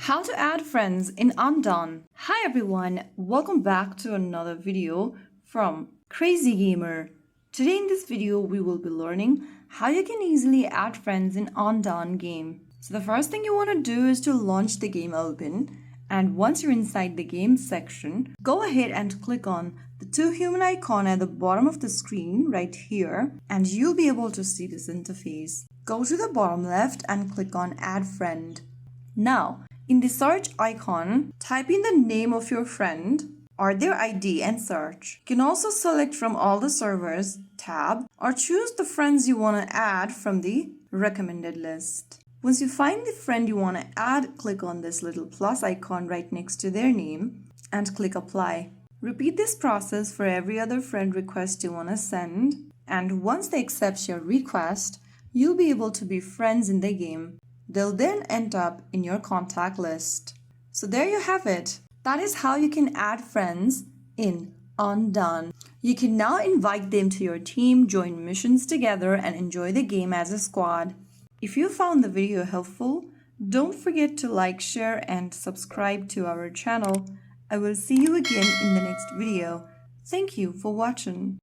How to add friends in Undawn. Hi everyone, welcome back to another video from Crazy Gamer. Today in this video we will be learning how you can easily add friends in Undawn game. So the first thing you want to do is to launch the game open, and once you're inside the game section, go ahead and click on the two human icon at the bottom of the screen right here, and you'll be able to see this interface. Go to the bottom left and click on add friend. Now, in the search icon, type in the name of your friend or their ID and search. You can also select from all the servers tab or choose the friends you want to add from the recommended list. Once you find the friend you want to add, click on this little plus icon right next to their name and click apply. Repeat this process for every other friend request you want to send, and once they accept your request, you'll be able to be friends in the game. They'll then end up in your contact list. So there you have it. That is how you can add friends in Undawn. You can now invite them to your team, join missions together, and enjoy the game as a squad. If you found the video helpful, don't forget to like, share, and subscribe to our channel. I will see you again in the next video. Thank you for watching.